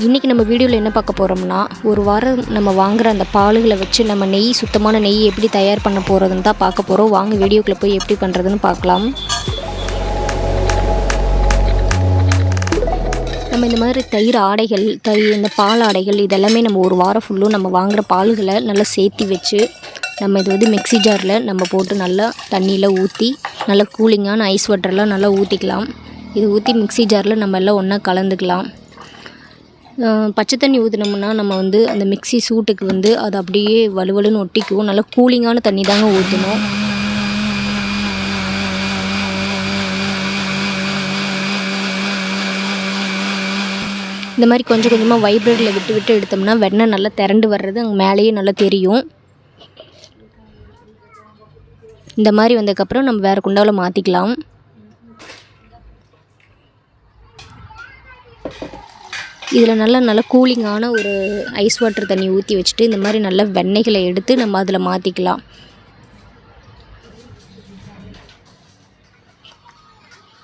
இன்றைக்கி நம்ம வீடியோவில் என்ன பார்க்க போகிறோம்னா, ஒரு வாரம் நம்ம வாங்குகிற அந்த பாலுகளை வச்சு நம்ம நெய், சுத்தமான நெய் எப்படி தயார் பண்ண போகிறதுன்னு தான் பார்க்க போகிறோம். வாங்க வீடியோக்குள்ளே போய் எப்படி பண்ணுறதுன்னு பார்க்கலாம். நம்ம இந்த மாதிரி தயிர் ஆடைகள், இந்த பால் ஆடைகள் இதெல்லாமே நம்ம ஒரு வாரம் ஃபுல்லும் நம்ம வாங்குகிற பால்களை நல்லா சேர்த்தி வச்சு நம்ம இது வந்து மிக்ஸி ஜாரில் நம்ம போட்டு நல்லா தண்ணியில் ஊற்றி நல்லா கூலிங்கான ஐஸ் வாட்டர்லாம் நல்லா ஊற்றிக்கலாம். இது ஊற்றி மிக்ஸி ஜாரில் நம்ம எல்லாம் ஒன்றா கலந்துக்கலாம். பச்சை தண்ணி ஊற்றினோம்னா நம்ம வந்து அந்த மிக்ஸி சூட்டுக்கு வந்து அது அப்படியே வலுவலுன்னு ஒட்டிக்கும். நல்லா கூலிங்கான தண்ணி தாங்க ஊற்றணும். இந்த மாதிரி கொஞ்சம் கொஞ்சமாக வைப்ரேட்டில் விட்டு விட்டு எடுத்தோம்னா வெண்ணெய் நல்லா திரண்டு வர்றது அங்கே மேலேயே நல்லா தெரியும். இந்த மாதிரி வந்ததுக்கப்புறம் நம்ம வேறு குண்டாவில் மாற்றிக்கலாம். இதில் நல்லா கூலிங்கான ஒரு ஐஸ் வாட்டர் தண்ணி ஊற்றி வச்சுட்டு இந்த மாதிரி நல்ல வெண்ணெய்களை எடுத்து நம்ம அதில் மாற்றிக்கலாம்.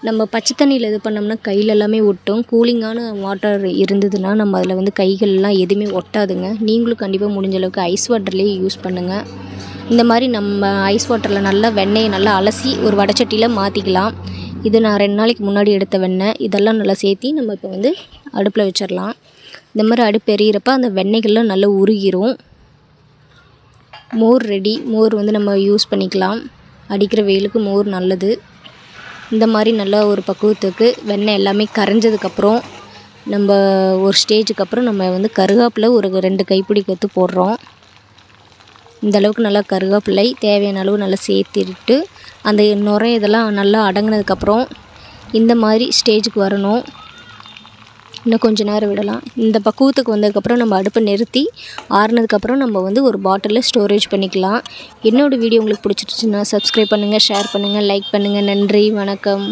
நம்ம பச்சை தண்ணியில் இது பண்ணோம்னா கையில் எல்லாமே ஒட்டும். கூலிங்கான வாட்டர் இருந்ததுன்னா நம்ம அதில் வந்து கைகள்லாம் எதுவுமே ஒட்டாதுங்க. நீங்களும் கண்டிப்பாக முடிஞ்ச அளவுக்கு ஐஸ் வாட்டர்லேயே யூஸ் பண்ணுங்கள். இந்த மாதிரி நம்ம ஐஸ் வாட்டரில் நல்லா வெண்ணெயை நல்லா அலசி ஒரு வடைச்சட்டியில் மாற்றிக்கலாம். இது நான் 2 நாளைக்கு முன்னாடி எடுத்த வெண்ணெய். இதெல்லாம் நல்லா சேர்த்தி நம்ம இப்போ வந்து அடுப்பில் வச்சிடலாம். இந்த மாதிரி அடுப்பு எரியிறப்ப அந்த வெண்ணெய்கள்லாம் நல்லா உருகிரும். மோர் ரெடி. மோர் வந்து நம்ம யூஸ் பண்ணிக்கலாம். அடிக்கிற வெயிலுக்கு மோர் நல்லது. இந்த மாதிரி நல்லா ஒரு பக்குவத்துக்கு வெண்ணெய் எல்லாமே கரைஞ்சதுக்கப்புறம் நம்ம ஒரு ஸ்டேஜுக்கு அப்புறம் நம்ம வந்து கருவேப்பிலை ஒரு 2 கைப்பிடி கொத்து போடுறோம். இந்தளவுக்கு நல்லா கருவேப்பிலை தேவையான அளவு நல்லா சேர்த்துட்டு அந்த நுரை இதெல்லாம் நல்லா அடங்கினதுக்கப்புறம் இந்த மாதிரி ஸ்டேஜுக்கு வரணும். இன்னும் கொஞ்சம் நேரம் விடலாம். இந்த பக்குவத்துக்கு வந்ததுக்கப்புறம் நம்ம அடுப்பை நிறுத்தி ஆறுனதுக்கப்புறம் நம்ம வந்து ஒரு பாட்டிலில் ஸ்டோரேஜ் பண்ணிக்கலாம். என்னோடய வீடியோ உங்களுக்கு பிடிச்சிருச்சுன்னா சப்ஸ்கிரைப் பண்ணுங்கள், ஷேர் பண்ணுங்கள், லைக் பண்ணுங்கள். நன்றி, வணக்கம்.